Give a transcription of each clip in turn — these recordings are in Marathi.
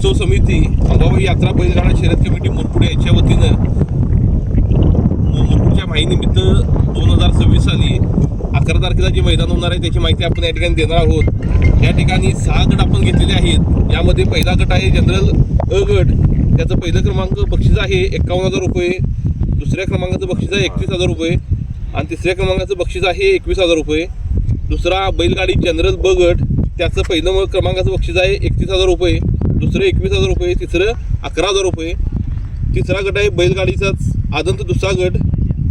उत्सव समिती अंबाबाई यात्रा बैलगाडा शर्यत कमिटी मुरकुड यांच्या वतीनं मुरकुडच्या माहितीनिमित्त 2026 साली 11 तारखेला जे मैदान होणार आहे त्याची माहिती आपण या ठिकाणी देणार आहोत। या ठिकाणी 6 गट आपण घेतलेले आहेत। यामध्ये पहिला गट आहे जनरल अ गट, त्याचं पहिलं क्रमांक बक्षीस आहे 51,000 रुपये, दुसऱ्या क्रमांकाचं बक्षीस आहे 31,000 रुपये आणि तिसऱ्या क्रमांकाचं बक्षीस आहे 21,000 रुपये। दुसरा बैलगाडी जनरल ब गट, त्याचं पहिलं क्रमांकाचं बक्षीस आहे 31,000 रुपये, दुसरं 21,000 रुपये, तिसरं 11,000 रुपये। तिसरा गट आहे बैलगाडीचाच आदंत दुसरा गट,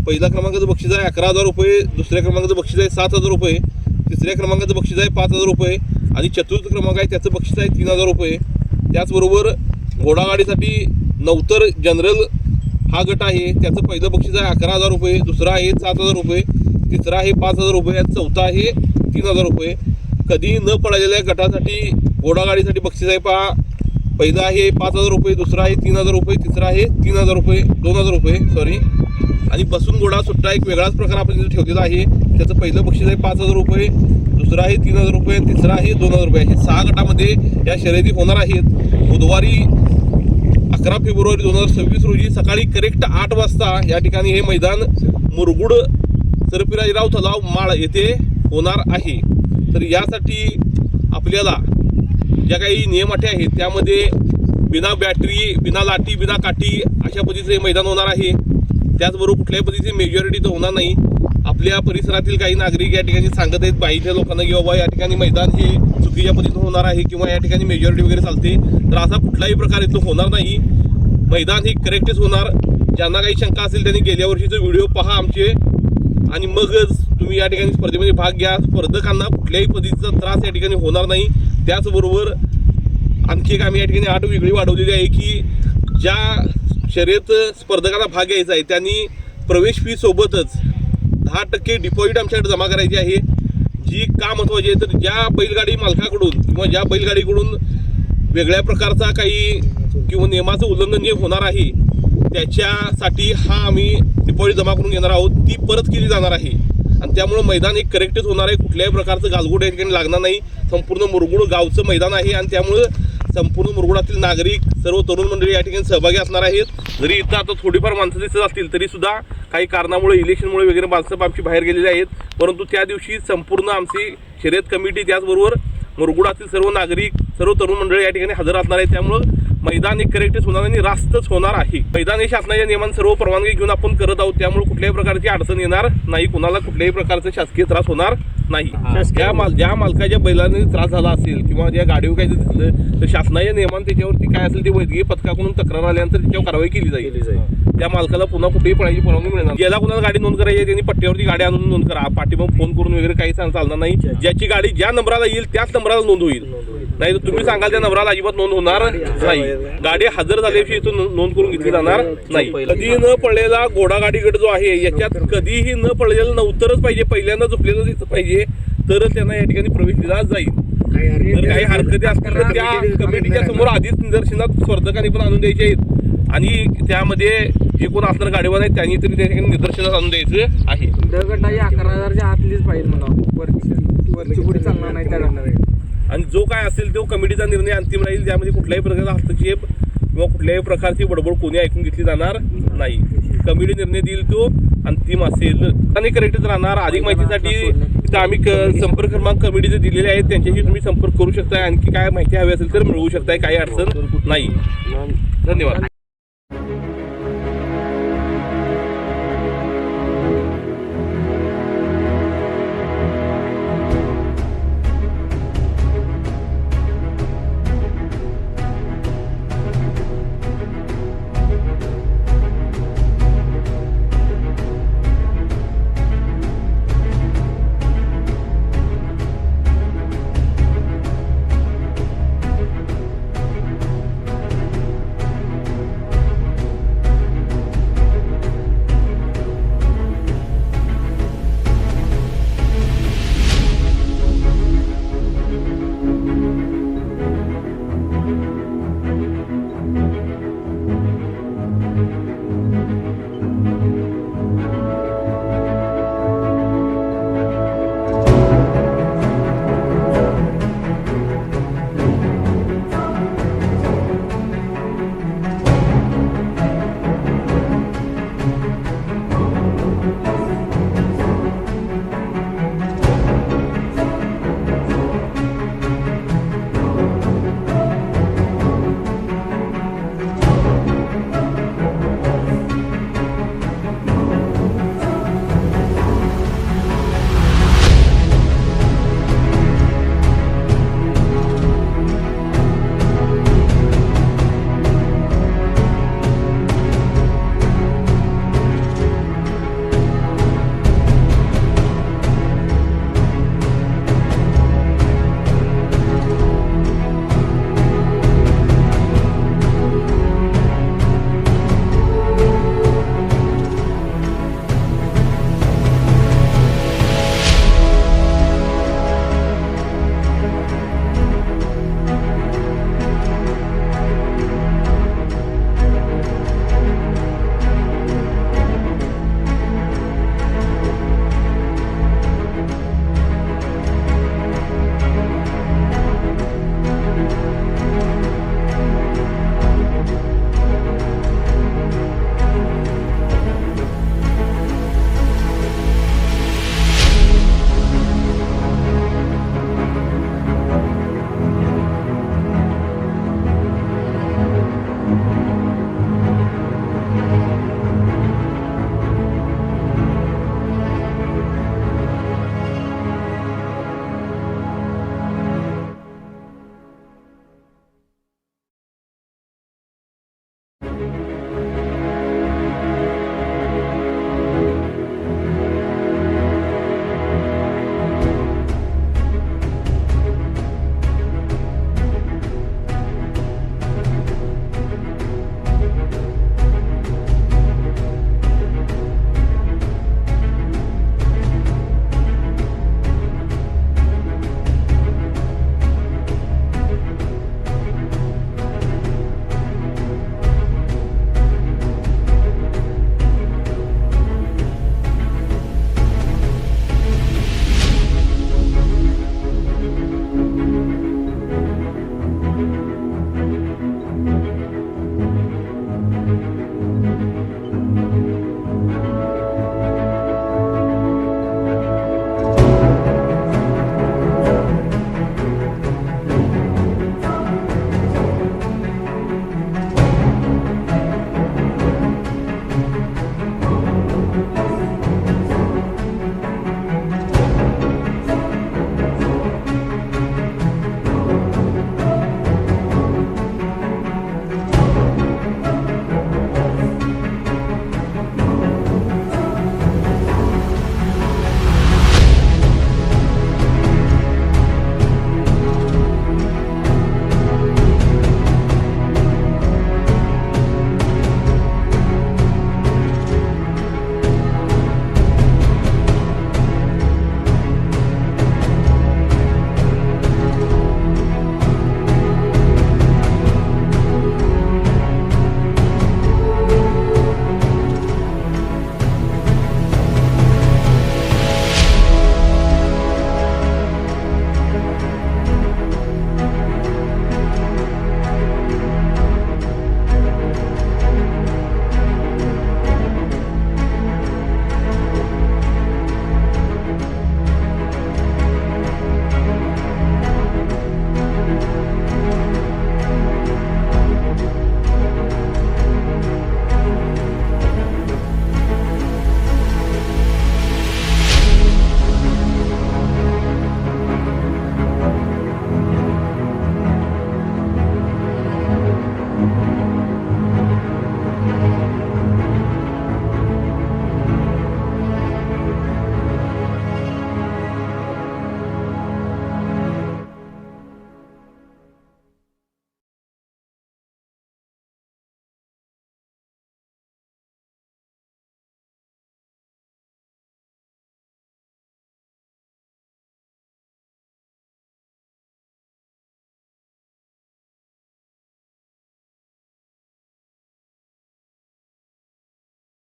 पहिला क्रमांकाचं बक्षीस आहे 11,000 रुपये, दुसऱ्या क्रमांकाचं बक्षीस आहे 7,000 रुपये, तिसऱ्या क्रमांकाचं बक्षीस आहे 5,000 रुपये आणि चतुर्थ क्रमांक आहे त्याचं बक्षीस आहे 3,000 रुपये। त्याचबरोबर घोडागाडीसाठी नवतर जनरल हा गट आहे, त्याचं पहिलं बक्षीस आहे 11,000 रुपये, दुसरा आहे 7,000 रुपये, तिसरा आहे 5,000 रुपये आणि चौथा आहे 3,000 रुपये। कधी न पळालेल्या गटासाठी घोडागाडीसाठी बक्षीस आहे पहा, पहिला आहे 5,000 रुपये, दुसरा आहे 3,000 रुपये, तिसरा आहे 3,000 रुपये 2,000 रुपये सॉरी। आणि बसून घोडा सुट्टा एक वेगळाच प्रकार आपण इथे ठेवलेला आहे, त्याचं पहिलं बक्षीस आहे 5,000 रुपये, दुसरा आहे 3,000 रुपये आणि तिसरा आहे 2,000 रुपये। हे 6 गटामध्ये या शर्यती होणार आहेत। बुधवारी 11 फेब्रुवारी 2026 रोजी सकाळी करेक्ट 8 वाजता या ठिकाणी हे मैदान मुरगुड सरपिराजीराव तलाव माळ येथे होणार आहे। तर यासाठी आपल्याला ज्या काही नियम अटी आहेत त्यामध्ये बिना बॅटरी, बिना लाठी, बिना काठी अशा पद्धतीचे मैदान होणार आहे। त्याचबरोबर कुठल्याही पद्धतीची मेजॉरिटी तर होणार नाही। आपल्या परिसरातील काही नागरिक या ठिकाणी सांगत आहेत बाहेरच्या लोकांना की बाबा या ठिकाणी मैदान हे चुकीच्या पद्धतीनं होणार आहे किंवा या ठिकाणी मेजॉरिटी वगैरे चालते, तर असा कुठलाही प्रकार इथं होणार नाही। मैदान हे करेक्टच होणार। ज्यांना काही शंका असेल त्यांनी गेल्या वर्षीचे व्हिडिओ पहा आमचे आणि मगच तुम्ही या ठिकाणी स्पर्धेमध्ये भाग घ्या। स्पर्धकांना कुठल्याही पद्धतीचा त्रास या ठिकाणी होणार नाही। त्याचबरोबर आणखी एक आम्ही या ठिकाणी अट वेगळी वाढवलेली आहे की ज्या शर्यत स्पर्धकांना भाग घ्यायचा आहे त्यांनी प्रवेश फी सोबतच 10% डिपॉझिट आमच्याकडे जमा करायची आहे, जी का महत्त्वाची आहे तर ज्या बैलगाडी मालकाकडून किंवा ज्या बैलगाडीकडून वेगळ्या प्रकारचा काही किंवा नियमाचं उल्लंघन जे होणार आहे त्याच्यासाठी हा आम्ही डिपॉझिट जमा करून घेणार आहोत, ती परत केली जाणार आहे आणि त्यामुळे मैदान एक करेक्टच होणार आहे। कुठल्याही प्रकारचं गालगोट या ठिकाणी लागणार नाही। संपूर्ण मुरगुड गावचं मैदान आहे आणि त्यामुळं संपूर्ण मुरगुडातील नागरिक सर्व तरुण मंडळी या ठिकाणी सहभागी असणार आहेत। जरी इथं आता थोडीफार माणसं दिसत असतील तरी सुद्धा काही कारणामुळे इलेक्शनमुळे वगैरे माणसं आमची बाहेर गेलेली आहेत, परंतु त्या दिवशी संपूर्ण आमची शर्यत कमिटी त्याचबरोबर मुरगुडातील सर्व नागरिक सर्व तरुण मंडळी या ठिकाणी हजर असणार आहेत। त्यामुळं मैदान एक करेक्टच होणार आणि रास्तच होणार आहे। मैदान हे शासनाच्या नियमांना सर्व परवानगी घेऊन आपण करत आहोत, त्यामुळे कुठल्याही प्रकारची अडचण येणार नाही, कुणाला कुठल्याही प्रकारचा शासकीय त्रास होणार नाही। ज्या मालकाच्या बैलाने त्रास झाला असेल किंवा ज्या गाडीवर काही दिसलं तर शासनाच्या नियमांना त्याच्यावरती काय असेल ते वैद्यकीय पथकाकडून तक्रार आल्यानंतर त्याच्यावर कारवाई केली जाईल। त्या मालकाला पुन्हा कुठेही पळायची परवानगी मिळणार। ज्याला कुणाला गाडी नोंद करायची त्यांनी पट्ट्यावरती गाडी आणून नोंद करा, पाठीमाग फोन करून वगैरे काही चालणार नाही। ज्याची गाडी ज्या नंबराला येईल त्याच नंबराला नोंद होईल, नाही तर तुम्ही सांगाल त्या नंबराला अजिबात नोंद होणार नाही। गाडी हजर झाल्याविषयी इथून नोंद करून घेतली जाणार नाही। कधी न पडलेला घोडागाडी गट जो आहे याच्यात कधीही न पडलेलं नव्हतरच पाहिजे, पहिल्यांदा झोपलेलं दिसलं पाहिजे तरच त्यांना या ठिकाणी प्रवेश दिला जाईल। तर काही हरकती असतील तर त्या कमिटीच्या समोर आधीच निदर्शनात स्पर्धकांनी पण आणून द्यायचे आहेत आणि त्यामध्ये जे कोण असणार गाडीवान आहेत त्यांनी तरी त्या ठिकाणी निदर्शनात आणून द्यायचं आहे। गटाची 11,000च्या आतलीच पाहिजे म्हणा, वरची पुढे चालणार नाही त्या गटाला। आणि जो काय असेल तो कमिटीचा निर्णय अंतिम राहील, त्यामध्ये कुठल्याही प्रकारचा हस्तक्षेप किंवा कुठल्याही प्रकारची बडबड कोणी ऐकून घेतली जाणार नाही। कमिटी निर्णय देईल तो अंतिम असेल आणि करेक्टच राहणार। अधिक माहितीसाठी इथं आम्ही संपर्क क्रमांक कमिटीचे दिलेले आहेत, त्यांच्याशी तुम्ही संपर्क करू शकताय। आणखी काय माहिती हवी असेल तर मिळवू शकताय, काही अडचण नाही। धन्यवाद।